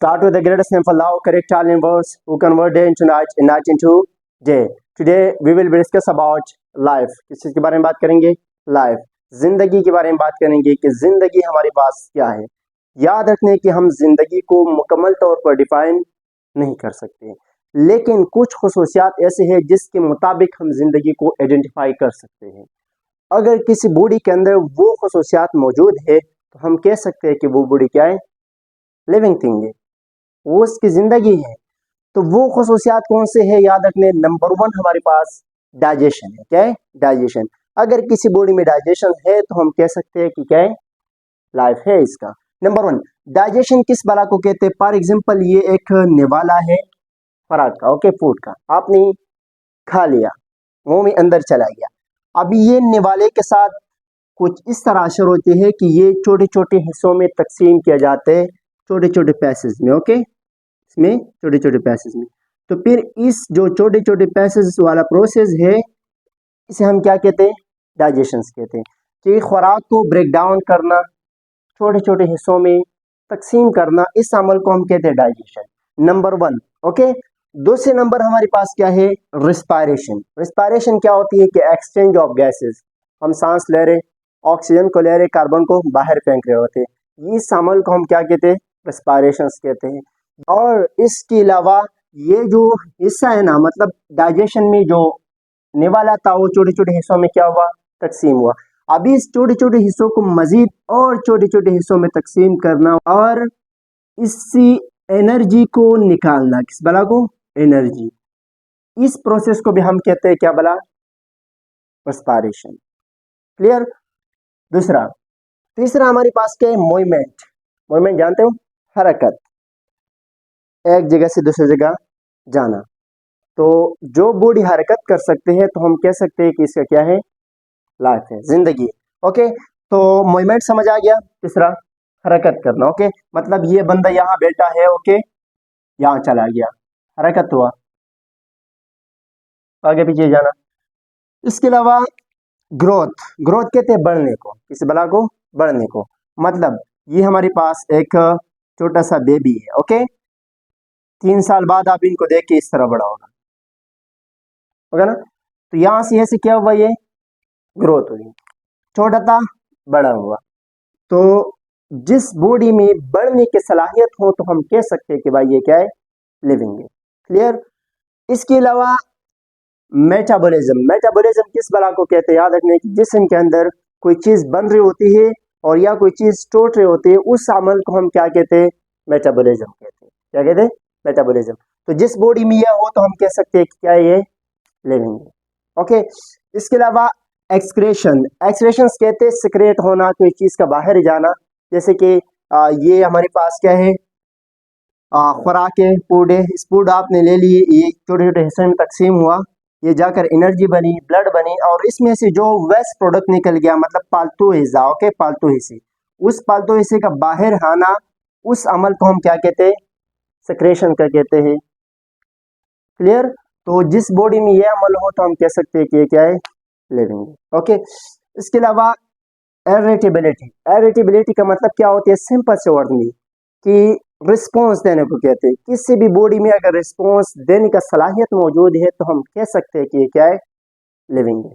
Start with the greatest name for love, correct all in words, who convert day into night and night into day. Today we will discuss about life. किस चीज़ के बारे में बात करेंगे? Life, जिंदगी के बारे में बात करेंगे कि जिंदगी हमारे पास क्या है। याद रखने कि हम जिंदगी को मुकम्मल तौर पर डिफाइन नहीं कर सकते, लेकिन कुछ खुसूसियात ऐसे हैं जिसके मुताबिक हम जिंदगी को आइडेंटिफाई कर सकते हैं। अगर किसी बॉडी के अंदर वो खुसूसियात मौजूद है तो हम कह सकते हैं कि वो बॉडी क्या है? लिविंग थिंग है, वो उसकी जिंदगी है। तो वो खुसूसियात कौन से है? याद रखने, नंबर 1 हमारे पास डाइजेशन है। क्या है? डाइजेशन। अगर किसी बॉडी में डाइजेशन है तो हम कह सकते हैं कि क्या है? लाइफ है इसका। नंबर 1, डाइजेशन किस बला को कहते हैं? फॉर एग्जाम्पल, ये एक निवाला है खुराक का, ओके, फूड का। आपने खा लिया, मुंह में अंदर चला गया। अभी ये निवाले के साथ कुछ इस तरह असर होते हैं कि ये छोटे छोटे हिस्सों में तकसीम किया जाते हैं, छोटे छोटे पैसेज में, ओके, इसमें छोटे छोटे पैसेज में। तो फिर इस जो छोटे छोटे पैसेज वाला प्रोसेस है, इसे हम क्या कहते हैं? डाइजेशन कहते हैं। कि खुराक को ब्रेक डाउन करना, छोटे छोटे हिस्सों में तकसीम करना, इस अमल को हम कहते हैं डाइजेशन। Number 1, okay. दूसरे नंबर हमारे पास क्या है? रिस्पायरेशन। रिस्पायरेशन क्या होती है? कि एक्सचेंज ऑफ गैसेस। हम सांस ले रहे, ऑक्सीजन को ले रहे, कार्बन को बाहर फेंक रहे होते हैं। इस अमल को हम क्या कहते हैं? रिस्पायरेशन कहते हैं। और इसके अलावा ये जो हिस्सा है ना, मतलब डाइजेशन में जो निवाला था वो छोटे छोटे हिस्सों में क्या हुआ? तकसीम हुआ। अभी इस छोटे छोटे हिस्सों को मजीद और छोटे छोटे हिस्सों में तकसीम करना और इसी एनर्जी को निकालना, किस बला को? एनर्जी। इस प्रोसेस को भी हम कहते हैं क्या बला? रेस्पिरेशन। क्लियर? दूसरा, तीसरा हमारे पास क्या है? मूवमेंट। मूवमेंट जानते हो? हरकत, एक जगह से दूसरी जगह जाना। तो जो बॉडी हरकत कर सकते हैं तो हम कह सकते हैं कि इसका क्या है? लाइफ है, जिंदगी। ओके, तो मूवमेंट समझ आ गया। तीसरा, हरकत करना। ओके, मतलब ये बंदा यहाँ बैठा है, ओके, यहाँ चला गया, हरकत हुआ, आगे पीछे जाना। इसके अलावा ग्रोथ। ग्रोथ कहते हैं बढ़ने को, किसी बला को? बढ़ने को। मतलब ये हमारे पास एक छोटा सा बेबी है, ओके, 3 साल बाद आप इनको देख के इस तरह बड़ा होगा, होगा ना? तो यहाँ से ऐसे क्या हुआ? ये ग्रोथ हुई, छोटा था, बड़ा हुआ। तो जिस बॉडी में बढ़ने की सलाहियत हो तो हम कह सकते हैं कि भाई ये क्या है? लिविंग है। क्लियर? इसके अलावा मेटाबॉलिज्म। मेटाबॉलिज्म किस बला को कहते हैं? याद रखने की, जिस्म के अंदर कोई चीज बन रही होती है और या कोई चीज टूट रही होती है, उस अमल को हम क्या कहते हैं? मेटाबॉलिज्म कहते हैं। क्या कहते हैं? मेटाबॉलिज्म। तो जिस बॉडी में यह हो तो हम कह सकते हैं कि क्या ये लिविंग है। ओके, इसके अलावा एक्सक्रेशन। एक्सक्रेशन कहते हैं सिक्रेट होना, कोई चीज का बाहर जाना। जैसे कि ये हमारे पास क्या है? खुराक है, फूड है। इस फूड आपने ले लिए, ये छोटे छोटे हिस्से में तकसीम हुआ, ये जाकर एनर्जी बनी, ब्लड बनी, और इसमें से जो वेस्ट प्रोडक्ट निकल गया, मतलब पालतू हिस्सा, ओके, पालतू हिस्से, उस पालतू हिस्से का बाहर आना, उस अमल को हम क्या कहते हैं? सिक्रेशन का कहते हैं। क्लियर? तो जिस बॉडी में ये अमल हो तो हम कह सकते हैं कि ये क्या है? लिविंग है। ओके, इसके अलावा इरिटेबिलिटी। इरिटेबिलिटी का मतलब क्या होती है? सिंपल से वर्ड में कि रिस्पॉन्स देने को कहते हैं। किसी भी बॉडी में अगर रिस्पॉन्स देने का सलाहियत मौजूद है तो हम कह सकते हैं कि ये क्या है? लिविंग है।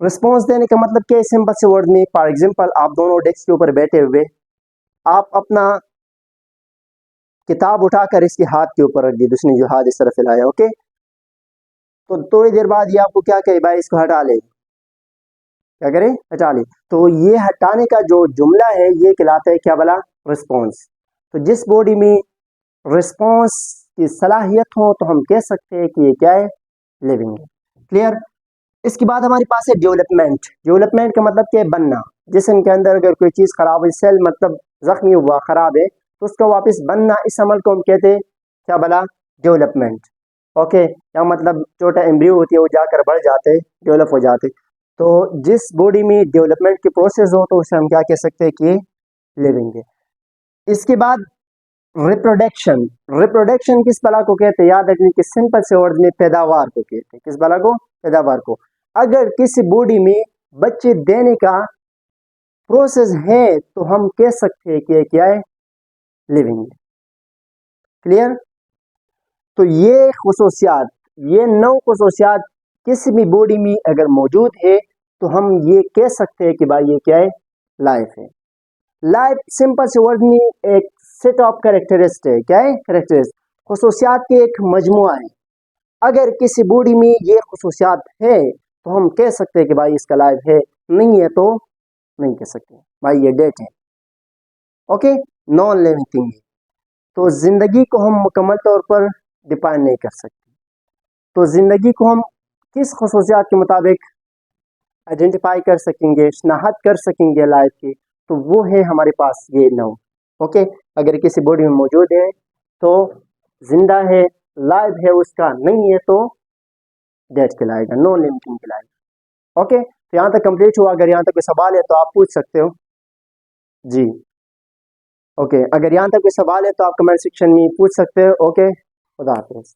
रिस्पॉन्स देने का मतलब क्या है? सिंपल से वर्ड में, फॉर एग्जांपल, आप दोनों डेस्क के ऊपर बैठे हुए, आप अपना किताब उठाकर इसके हाथ के ऊपर रख दी, दूसरी जो हाथ इस तरफ फैलाया, ओके, तो थोड़ी देर बाद ये आपको क्या कहे? भाई इसको हटा ले। क्या करे? हटा ले। तो ये हटाने का जो जुमला है ये कहलाता है क्या बला? रिस्पॉन्स। तो जिस बॉडी में रिस्पॉन्स की सलाहियत हो तो हम कह सकते हैं कि ये क्या है? लिविंग है। क्लियर? इसके बाद हमारे पास है डेवलपमेंट। डेवलपमेंट का मतलब क्या है? बनना। जिस्म के अंदर अगर कोई चीज खराब है, सेल मतलब जख्मी हुआ, खराब है, तो उसका वापस बनना, इस अमल को हम कहते हैं क्या बला? डेवलपमेंट। ओके, या मतलब छोटा एम्ब्रियो होती है, वो जाकर बढ़ जाते, डेवलप हो जाते। तो जिस बॉडी में डेवलपमेंट की प्रोसेस हो तो उसे हम क्या कह सकते हैं कि लिविंग है। इसके बाद रिप्रोडक्शन। रिप्रोडक्शन किस बला को कहते हैं? याद रखने की, सिंपल से वर्ड में पैदावार को कहते हैं। किस बला को? पैदावार को। अगर किसी बॉडी में बच्चे देने का प्रोसेस है तो हम कह सकते हैं कि क्या है? लिविंग है। क्लियर। तो ये खसूसियात, ये 9 खसूसियात किसी भी बॉडी में अगर मौजूद है तो हम ये कह सकते हैं कि भाई ये क्या है, लाइफ है। लाइफ सिंपल से वर्ड में एक सेट ऑफ कैरेक्टरिस्टिक है। क्या है? कैरेक्टरिस्टिक, खसूसियात के एक मजमुआ है। अगर किसी बॉडी में ये खसूसियात है तो हम कह सकते हैं कि भाई इसका लाइफ है, नहीं है तो नहीं कह सकते भाई ये डेट है। ओके, नॉन लिविंग थिंग है। तो जिंदगी को हम मुकम्मल तौर पर डिफाइन नहीं कर सकते। तो जिंदगी को हम किस खसूसियात के मुताबिक आइडेंटिफाई कर सकेंगे, शनाख्त कर सकेंगे लाइफ की, तो वो है हमारे पास ये 9। ओके, अगर किसी बॉडी में मौजूद है तो जिंदा है, लाइव है उसका, नहीं है तो डेथ कहलाएगा, नॉन लिविंग कहलाएगा। ओके, तो यहाँ तक कंप्लीट हुआ। अगर यहाँ तक कोई सवाल है तो आप पूछ सकते हो जी। ओके, अगर यहाँ तक कोई सवाल है तो आप कमेंट सेक्शन में पूछ सकते हो। ओके, खुदा हाफिज़।